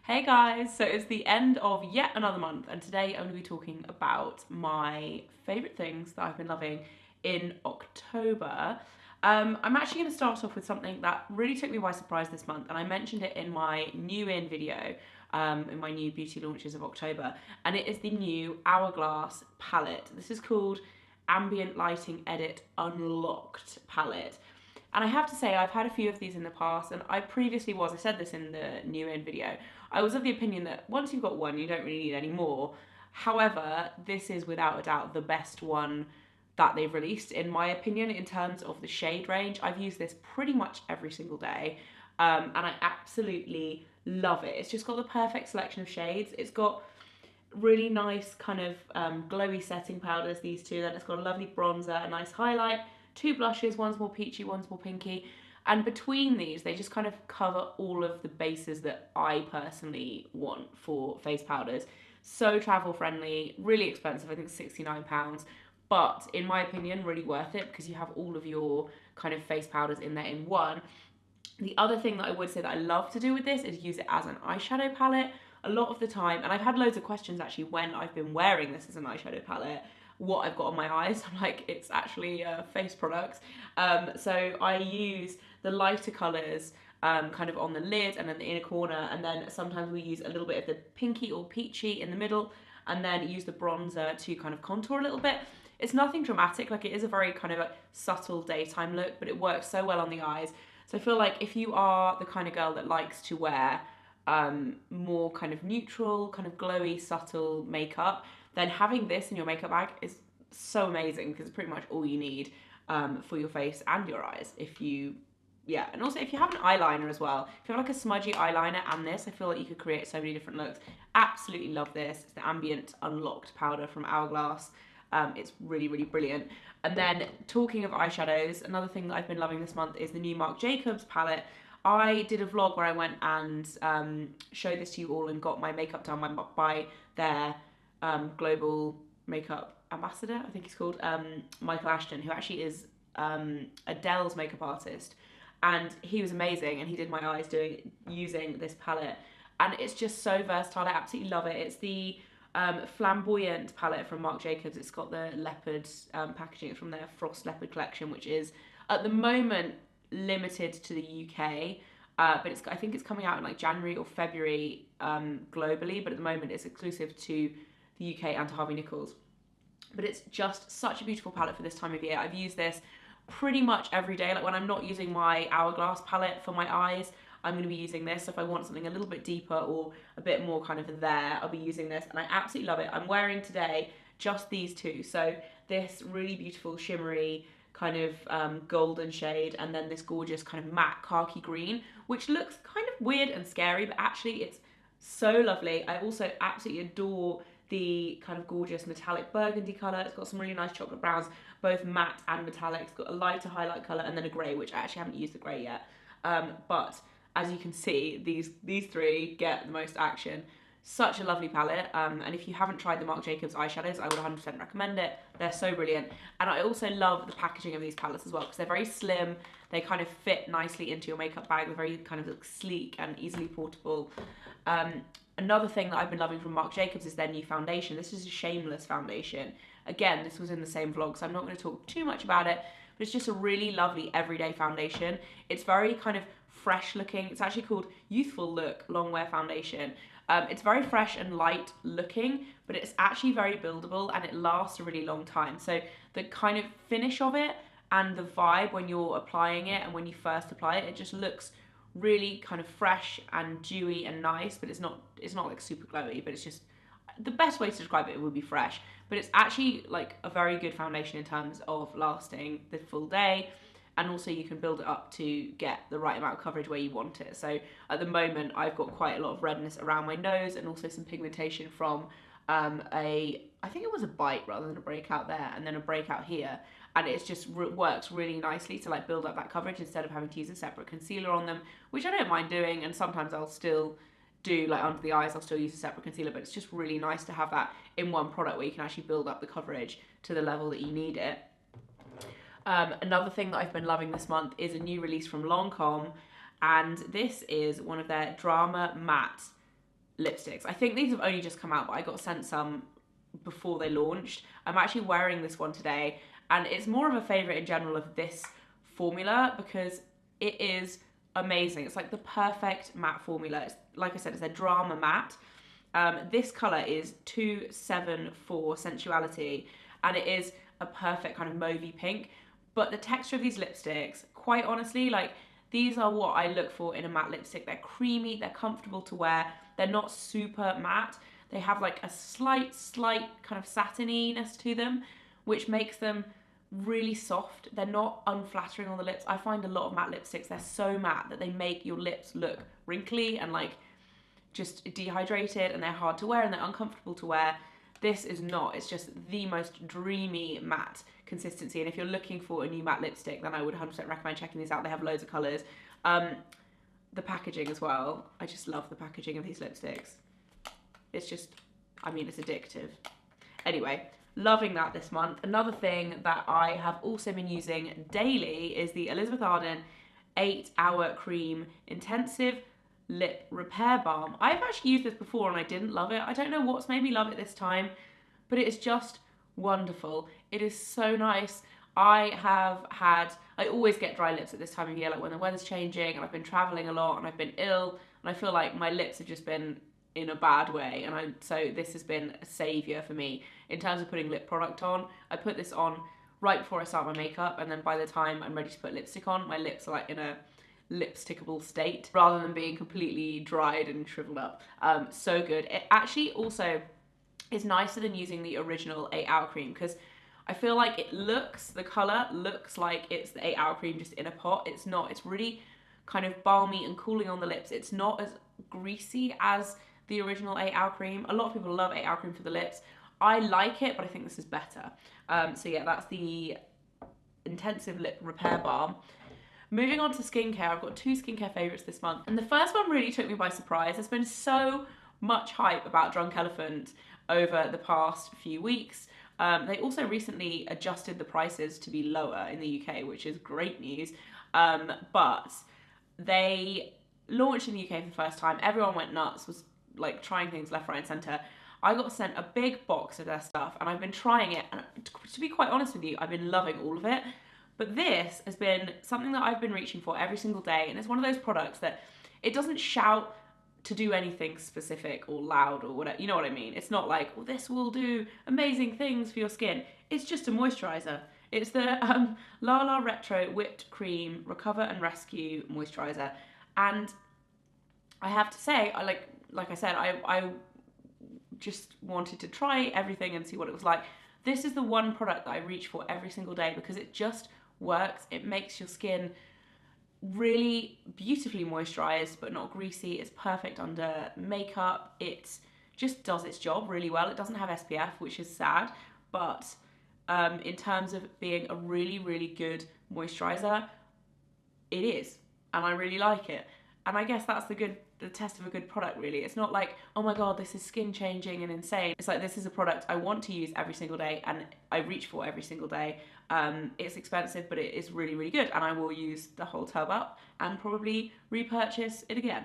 Hey guys, so it's the end of yet another month, and today I'm going to be talking about my favourite things that I've been loving in October. I'm actually going to start off with something that really took me by surprise this month, and I mentioned it in my new in video, in my new beauty launches of October, and it is the new Hourglass palette. This is called Ambient Lighting Edit Unlocked palette. And I have to say, I've had a few of these in the past, and I said this in the new in video, I was of the opinion that once you've got one, you don't really need any more. However, this is without a doubt the best one that they've released, in my opinion, in terms of the shade range. I've used this pretty much every single day, and I absolutely love it. It's just got the perfect selection of shades. It's got really nice kind of glowy setting powders, these two. Then it's got a lovely bronzer, a nice highlight, two blushes, one's more peachy, one's more pinky. And between these, they just kind of cover all of the bases that I personally want for face powders. So travel friendly, really expensive, I think £69. But in my opinion, really worth it because you have all of your kind of face powders in there in one. The other thing that I would say that I love to do with this is use it as an eyeshadow palette a lot of the time. And I've had loads of questions actually when I've been wearing this as an eyeshadow palette, what I've got on my eyes. I'm like, it's actually face products. So I use the lighter colours kind of on the lid and then the inner corner, and then sometimes we use a little bit of the pinky or peachy in the middle, and then use the bronzer to kind of contour a little bit. It's nothing dramatic, like it is a very kind of like subtle daytime look, but it works so well on the eyes. So I feel like if you are the kind of girl that likes to wear more kind of neutral, kind of glowy, subtle makeup, then having this in your makeup bag is so amazing because it's pretty much all you need for your face and your eyes. Yeah, and also if you have an eyeliner as well, if you have like a smudgy eyeliner and this, I feel like you could create so many different looks. Absolutely love this. It's the Ambient Unlocked powder from Hourglass. It's really, really brilliant. And then talking of eyeshadows, another thing that I've been loving this month is the new Marc Jacobs palette. I did a vlog where I went and showed this to you all and got my makeup done by their global makeup ambassador, I think he's called, Michael Ashton, who actually is Adele's makeup artist. And he was amazing, and he did my eyes using this palette. And it's just so versatile. I absolutely love it. It's the Flamboyant palette from Marc Jacobs. It's got the leopard packaging. It's from their Frost Leopard collection, which is at the moment limited to the UK. But I think it's coming out in like January or February globally. But at the moment, it's exclusive to the UK and to Harvey Nichols. But it's just such a beautiful palette for this time of year. I've used this pretty much every day. Like when I'm not using my Hourglass palette for my eyes, I'm going to be using this. If I want something a little bit deeper or a bit more kind of there, I'll be using this, and I absolutely love it. I'm wearing today just these two. So this really beautiful shimmery kind of golden shade, and then this gorgeous kind of matte khaki green, which looks kind of weird and scary, but actually it's so lovely. I also absolutely adore the kind of gorgeous metallic burgundy colour. It's got some really nice chocolate browns, both matte and metallic. It's got a lighter highlight colour and then a grey, which I actually haven't used the grey yet. But as you can see, these three get the most action. Such a lovely palette, and if you haven't tried the Marc Jacobs eyeshadows, I would 100% recommend it. They're so brilliant. And I also love the packaging of these palettes as well, because they're very slim. They kind of fit nicely into your makeup bag. They're very kind of sleek and easily portable. Another thing that I've been loving from Marc Jacobs is their new foundation. This is a Shameless foundation. Again, this was in the same vlog, so I'm not going to talk too much about it, but it's just a really lovely everyday foundation. It's very kind of fresh looking. It's actually called Youthful Look Long Wear Foundation. It's very fresh and light looking, but it's actually very buildable and it lasts a really long time. So the kind of finish of it and the vibe when you're applying it and when you first apply it, it just looks really kind of fresh and dewy and nice, but it's not like super glowy, but it's just, the best way to describe it would be fresh. But it's actually like a very good foundation in terms of lasting the full day, and also you can build it up to get the right amount of coverage where you want it. So at the moment I've got quite a lot of redness around my nose and also some pigmentation from I think it was a bite rather than a breakout there, and then a breakout here, and it just works really nicely to like build up that coverage instead of having to use a separate concealer on them, which I don't mind doing, and sometimes I'll still do like under the eyes, I'll still use a separate concealer, but it's just really nice to have that in one product where you can actually build up the coverage to the level that you need it. Another thing that I've been loving this month is a new release from Lancome, and this is one of their Drama Matte lipsticks. I think these have only just come out, but I got sent some before they launched. I'm actually wearing this one today, and it's more of a favourite in general of this formula because it is amazing. It's like the perfect matte formula. It's, like I said, it's a drama matte. This colour is 274 Sensuality, and it is a perfect kind of mauvey pink. But the texture of these lipsticks, quite honestly, like, these are what I look for in a matte lipstick. They're creamy, they're comfortable to wear, they're not super matte. They have like a slight kind of satininess to them, which makes them really soft. They're not unflattering on the lips. I find a lot of matte lipsticks, they're so matte that they make your lips look wrinkly and like just dehydrated, and they're hard to wear and they're uncomfortable to wear. This is not. It's just the most dreamy matte consistency, and if you're looking for a new matte lipstick, then I would 100% recommend checking these out. They have loads of colours. The packaging as well. I just love the packaging of these lipsticks. It's just, I mean, it's addictive. Anyway, loving that this month. Another thing that I have also been using daily is the Elizabeth Arden 8-Hour Cream Intensive Lip Repair Balm. I've actually used this before and I didn't love it. I don't know what's made me love it this time, but it is just wonderful. It is so nice. I always get dry lips at this time of year, like when the weather's changing and I've been traveling a lot and I've been ill and I feel like my lips have just been in a bad way, and so this has been a saviour for me in terms of putting lip product on. I put this on right before I start my makeup, and then by the time I'm ready to put lipstick on, my lips are like in a lipstickable state rather than being completely dried and shriveled up. So good. It actually also is nicer than using the original 8-Hour Cream because I feel like the colour looks like it's the 8-Hour Cream just in a pot. It's not. It's really kind of balmy and cooling on the lips. It's not as greasy as the original 8-Hour Cream. A lot of people love 8-Hour Cream for the lips. I like it, but I think this is better. So yeah, that's the Intensive Lip Repair Balm. Moving on to skincare, I've got 2 skincare favourites this month. And the first one really took me by surprise. There's been so much hype about Drunk Elephant over the past few weeks. They also recently adjusted the prices to be lower in the UK, which is great news. But they launched in the UK for the first time. Everyone went nuts, was like trying things left, right and centre. I got sent a big box of their stuff and I've been trying it, and to be quite honest with you, I've been loving all of it. But this has been something that I've been reaching for every single day, and it's one of those products that it doesn't shout to do anything specific or loud or whatever, you know what I mean? It's not like, well, this will do amazing things for your skin. It's just a moisturiser. It's the Lalo Retro Whipped Cream Recover and Rescue Moisturiser. And I have to say, like I said, I just wanted to try everything and see what it was like. This is the one product that I reach for every single day because it just works. It makes your skin really beautifully moisturized but not greasy. It's perfect under makeup. It just does its job really well. It doesn't have SPF, which is sad, but in terms of being a really, really good moisturizer, it is, and I really like it. And I guess that's the test of a good product, really. It's not like, oh my god, this is skin changing and insane. It's like, this is a product I want to use every single day and I reach for every single day. It's expensive, but it is really, really good, and I will use the whole tub up and probably repurchase it again.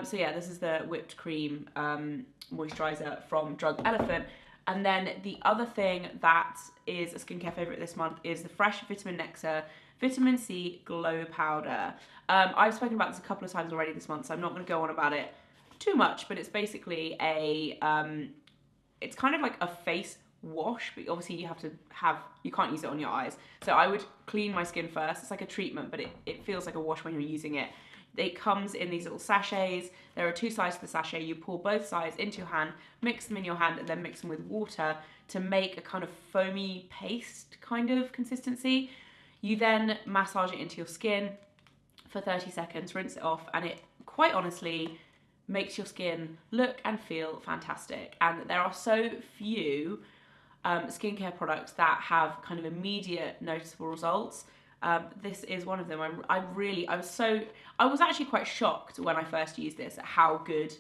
So yeah, this is the whipped cream moisturizer from Drunk Elephant. And then the other thing that is a skincare favourite this month is the Fresh Vitamin Nectar Vitamin C Glow Powder. I've spoken about this a couple of times already this month, so I'm not going to go on about it too much, but it's basically it's kind of like a face wash, but obviously you can't use it on your eyes. So I would clean my skin first. It's like a treatment, but it feels like a wash when you're using it. It comes in these little sachets. There are 2 sides to the sachet. You pour both sides into your hand, mix them in your hand, and then mix them with water to make a kind of foamy paste kind of consistency. You then massage it into your skin for 30 seconds, rinse it off, and it quite honestly makes your skin look and feel fantastic. And there are so few skincare products that have kind of immediate noticeable results. This is one of them. I was actually quite shocked when I first used this at how good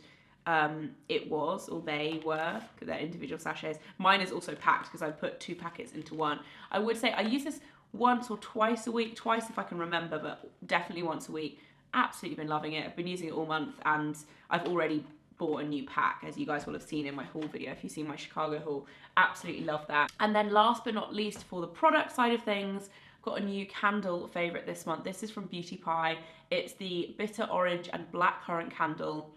it was, or they were, because they're individual sachets. Mine is also packed because I put 2 packets into one. I would say I use this once or twice a week, twice if I can remember, but definitely once a week. Absolutely been loving it. I've been using it all month and I've already bought a new pack, as you guys will have seen in my haul video. If you've seen my Chicago haul, absolutely love that. And then last but not least, for the product side of things, got a new candle favourite this month. This is from Beauty Pie. It's the Bitter Orange and Blackcurrant candle.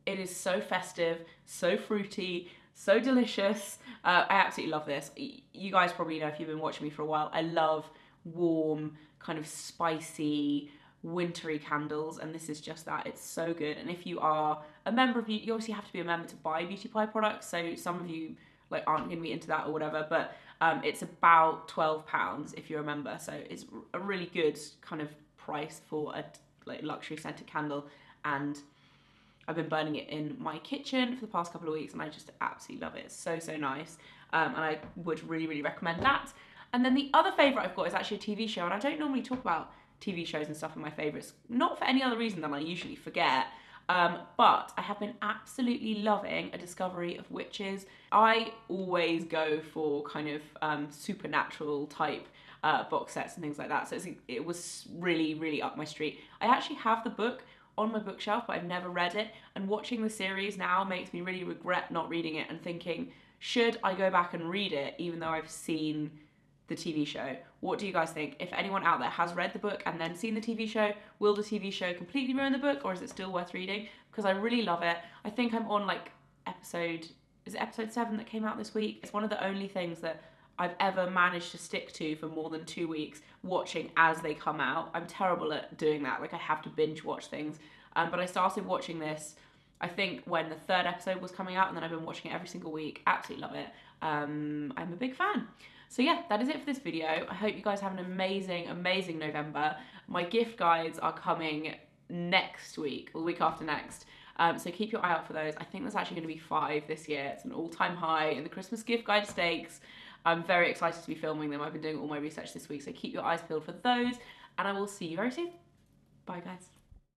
It is so festive, so fruity, so delicious. I absolutely love this. You guys probably know if you've been watching me for a while, I love warm, kind of spicy, wintry candles, and this is just that. It's so good. And if you are a member of you obviously have to be a member to buy Beauty Pie products, so some of you like aren't going to be into that or whatever, but it's about £12 if you're a member, so it's a really good kind of price for a like luxury scented candle. And I've been burning it in my kitchen for the past couple of weeks and I just absolutely love it. It's so, so nice. And I would really, really recommend that. And then the other favourite I've got is actually a TV show, and I don't normally talk about TV shows and stuff in my favourites, not for any other reason than I usually forget. But I have been absolutely loving A Discovery of Witches. I always go for kind of supernatural type box sets and things like that, so it was really, really up my street. I actually have the book on my bookshelf, but I've never read it, and watching the series now makes me really regret not reading it and thinking, should I go back and read it even though I've seen the TV show? What do you guys think? If anyone out there has read the book and then seen the TV show, will the TV show completely ruin the book, or is it still worth reading? Because I really love it. I think I'm on like episode 7 that came out this week. It's one of the only things that I've ever managed to stick to for more than 2 weeks, watching as they come out. I'm terrible at doing that. Like, I have to binge watch things. But I started watching this, I think, when the 3rd episode was coming out, and then I've been watching it every single week. Absolutely love it. I'm a big fan. So yeah, that is it for this video. I hope you guys have an amazing, amazing November. My gift guides are coming next week, or the week after next. So keep your eye out for those. I think there's actually going to be 5 this year. It's an all-time high in the Christmas gift guide stakes. I'm very excited to be filming them. I've been doing all my research this week, so keep your eyes peeled for those, and I will see you very soon. Bye, guys.